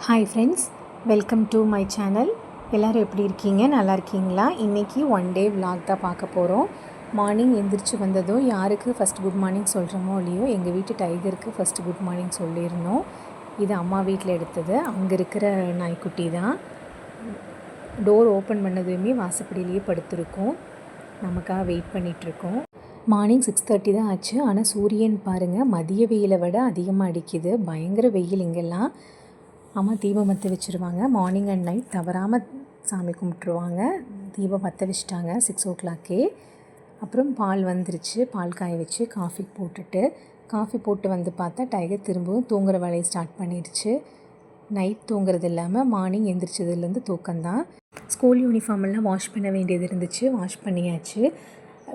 Hi friends, welcome to my channel. எல்லோரும் எப்படி இருக்கீங்க? நல்லா இருக்கீங்களா? இன்றைக்கி ஒன் டே விலாக் தான் பார்க்க போகிறோம். மார்னிங் எந்திரிச்சு வந்ததும் யாருக்கு ஃபஸ்ட் குட் மார்னிங் சொல்கிறோமோ இல்லையோ, எங்கள் வீட்டு டைகருக்கு ஃபஸ்ட்டு குட் மார்னிங் சொல்லிடணும். இது அம்மா வீட்டில் எடுத்தது. அங்கே இருக்கிற நாய்க்குட்டி தான். டோர் ஓப்பன் பண்ணதுமே வாசப்படியிலேயே படுத்திருக்கோம். நமக்காக வெயிட் பண்ணிகிட்ருக்கோம். மார்னிங் 6:30 தான் ஆச்சு. ஆனால் சூரியன் பாருங்கள், மதிய வெயிலை விட அதிகமாக அடிக்குது. பயங்கர வெயில் இங்கெல்லாம். அம்மா தீபம் பற்ற வச்சுருவாங்க. மார்னிங் அண்ட் நைட் தவறாமல் சாமி கும்பிட்ருவாங்க. தீபம் பற்ற வச்சுட்டாங்க 6 o'clock. அப்புறம் பால் வந்துருச்சு. பால் காய வச்சு காஃபி போட்டு வந்து பார்த்தா டைகர் திரும்பவும் தூங்குகிற வேலையை ஸ்டார்ட் பண்ணிடுச்சு. நைட் தூங்குறது இல்லாமல் மார்னிங் எந்திரிச்சதுலேருந்து தூக்கம்தான். ஸ்கூல் யூனிஃபார்மெல்லாம் வாஷ் பண்ண வேண்டியது இருந்துச்சு. வாஷ் பண்ணியாச்சு.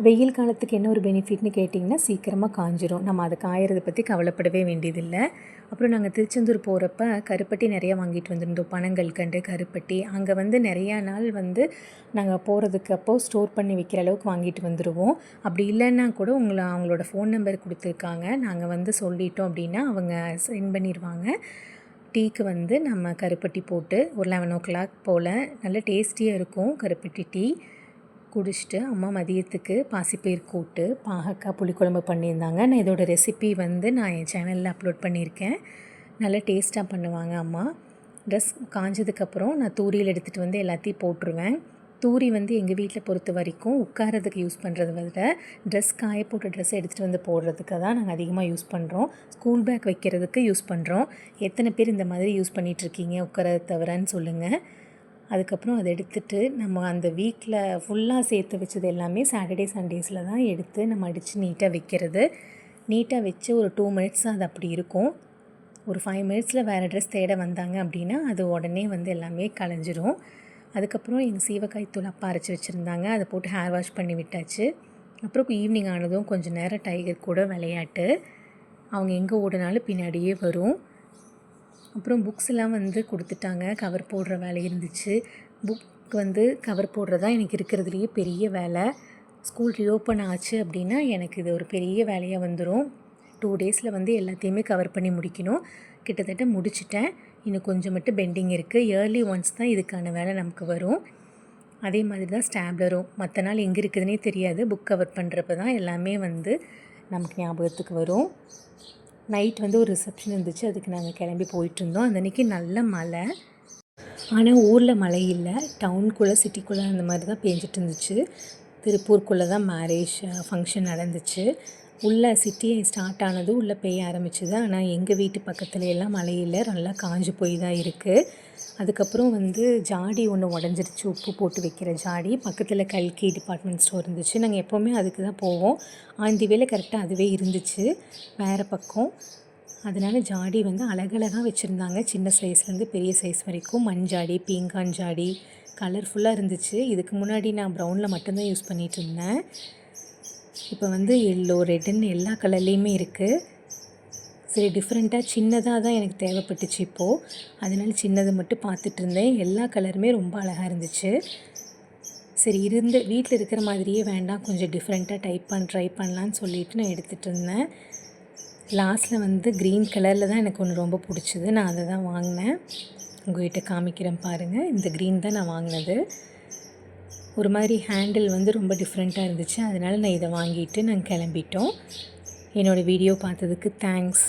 வெயில் காலத்துக்கு என்ன ஒரு பெனிஃபிட்னு கேட்டிங்கன்னா, சீக்கிரமாக காஞ்சிரும். நம்ம அதை காயறதை பற்றி கவலைப்படவே வேண்டியதில்லை. அப்புறம் நாங்கள் திருச்செந்தூர் போகிறப்ப கருப்பட்டி நிறையா வாங்கிட்டு வந்திருந்தோம். பனங்கல்கண்டு, கருப்பட்டி. அங்கே நிறையா நாள் நாங்கள் போகிறதுக்கு அப்போது ஸ்டோர் பண்ணி வைக்கிற அளவுக்கு வாங்கிட்டு வந்துடுவோம். அப்படி இல்லைன்னா கூட அவங்களோட ஃபோன் நம்பர் கொடுத்துருக்காங்க. நாங்கள் சொல்லிட்டோம் அப்படின்னா அவங்க சென்ட் பண்ணிடுவாங்க. டீக்கு நம்ம கருப்பட்டி போட்டு ஒரு 11 o'clock போல் நல்ல டேஸ்டியாக இருக்கும் கருப்பட்டி டீ குடிச்சிட்டு அம்மா மதியத்துக்கு பாசிப்பயிர் கூட்டு, பாகக்காய் புளிக்குழம்பு பண்ணியிருந்தாங்க. நான் இதோட ரெசிபி நான் என் சேனலில் அப்லோட் பண்ணியிருக்கேன். நல்லா டேஸ்ட்டாக பண்ணுவாங்க அம்மா. ட்ரெஸ் காஞ்சதுக்கப்புறம் நான் தூரியில் எடுத்துகிட்டு எல்லாத்தையும் போட்டுருவேன். தூரி எங்கள் வீட்டில் பொறுத்த வரைக்கும் உட்காரதுக்கு யூஸ் பண்ணுறத விட ட்ரெஸ் காய போட்ட ட்ரெஸ்ஸை எடுத்துகிட்டு போடுறதுக்கு தான் நாங்கள் அதிகமாக யூஸ் பண்ணுறோம். ஸ்கூல் பேக் வைக்கிறதுக்கு யூஸ் பண்ணுறோம். எத்தனை பேர் இந்த மாதிரி யூஸ் பண்ணிகிட்ருக்கீங்க உட்காரத தவிரன்னு சொல்லுங்கள். அதுக்கப்புறம் அதை எடுத்துகிட்டு நம்ம அந்த வீக்கில் ஃபுல்லாக சேர்த்து வச்சது எல்லாமே சாட்டர்டே சண்டேஸில் தான் எடுத்து நம்ம அடித்து நீட்டாக வைக்கிறது. நீட்டாக வச்சு ஒரு 2 minutes அது அப்படி இருக்கும். ஒரு 5 minutesல வேறு ட்ரெஸ் தேட வந்தாங்க அப்படின்னா அது உடனே எல்லாமே கலைஞ்சிரும். அதுக்கப்புறம் எங்கள் சீவக்காய் தூள் அப்பா அரைச்சி வச்சுருந்தாங்க. அதை போட்டு ஹேர் வாஷ் பண்ணி விட்டாச்சு. அப்புறம் ஈவினிங் ஆனதும் கொஞ்சம் நேரம் டைகர் கூட விளையாட்டு. அவங்க எங்கே ஓடினாலும் பின்னாடியே வரும். அப்புறம் புக்ஸ்லாம் கொடுத்துட்டாங்க. கவர் போடுற வேலை இருந்துச்சு. புக் கவர் போடுறது தான் எனக்கு இருக்கிறதுலையே பெரிய வேலை. ஸ்கூல் ரீஓப்பன் ஆச்சு அப்படின்னா எனக்கு இது ஒரு பெரிய வேலையாக வந்துடும். 2 daysல எல்லாத்தையுமே கவர் பண்ணி முடிக்கணும். கிட்டத்தட்ட முடிச்சிட்டேன். இன்னும் கொஞ்சம் மட்டும் பெண்டிங் இருக்குது. இயர்லி ஒன்ஸ் தான் இதுக்கான வேலை நமக்கு வரும். அதே மாதிரி தான் ஸ்டாப்லரும். மற்ற நாள் எங்கே இருக்குதுன்னே தெரியாது. புக் கவர் பண்ணுறப்ப தான் எல்லாமே நமக்கு ஞாபகத்துக்கு வரும். நைட் ஒரு ரிசப்ஷன் இருந்துச்சு. அதுக்கு நாங்கள் கிளம்பி போயிட்டுருந்தோம். அந்த அன்றைக்கி நல்ல மழை. ஆனால் ஊரில் மழை இல்லை. டவுனுக்குள்ளே சிட்டிக்குள்ளே அந்த மாதிரி தான் பேஞ்சிட்டு இருந்துச்சு. திருப்பூருக்குள்ளே தான் மேரேஜ் ஃபங்க்ஷன் நடந்துச்சு. உள்ளே சிட்டி ஸ்டார்ட் ஆனதும் உள்ளே பெய்ய ஆரம்பிச்சுது. ஆனால் எங்கள் வீட்டு பக்கத்துல எல்லாம் மழை இல்லை. நல்லா காஞ்சு போய் தான் இருக்குது. அதுக்கப்புறம் ஜாடி ஒன்று உடஞ்சிருச்சு. உப்பு போட்டு வைக்கிற ஜாடி. பக்கத்தில் கல்கி டிபார்ட்மெண்ட் ஸ்டோர் இருந்துச்சு. நாங்கள் எப்போவுமே அதுக்கு தான் போவோம். ஆந்தி வேலை கரெக்டாக அதுவே இருந்துச்சு வேறு பக்கம். அதனால் ஜாடி அழகழகாக வச்சுருந்தாங்க. சின்ன சைஸ்லேருந்து பெரிய சைஸ் வரைக்கும். மஞ்சாடி, பீங்கான் ஜாடி கலர்ஃபுல்லாக இருந்துச்சு. இதுக்கு முன்னாடி நான் ப்ரௌனில் மட்டும்தான் யூஸ் பண்ணிகிட்டு இருந்தேன். இப்போ எல்லோ, ரெட்டுன்னு எல்லா கலர்லேயுமே இருக்குது. சரி, டிஃப்ரெண்ட்டாக சின்னதாக தான் எனக்கு தேவைப்பட்டுச்சு இப்போது. அதனால சின்னதை மட்டும் பார்த்துட்டு இருந்தேன். எல்லா கலருமே ரொம்ப அழகாக இருந்துச்சு. சரி, வீட்டில் இருக்கிற மாதிரியே வேண்டாம், கொஞ்சம் டிஃப்ரெண்ட்டாக ட்ரை பண்ணலான்னு சொல்லிவிட்டு நான் எடுத்துகிட்டு இருந்தேன். லாஸ்ட்டில் க்ரீன் கலரில் தான் எனக்கு ஒன்று ரொம்ப பிடிச்சிது. நான் அதை தான் வாங்கினேன். உங்கள்கிட்ட காமிக்கிறேன் பாருங்கள். இந்த க்ரீன் தான் நான் வாங்கினது. ஒரு மாதிரி ஹேண்டில் ரொம்ப டிஃப்ரெண்ட்டாக இருந்துச்சு. அதனால் நான் இதை வாங்கிட்டு நாங்கள் கிளம்பிட்டோம். என்னோடய வீடியோ பார்த்ததுக்கு தேங்க்ஸ்.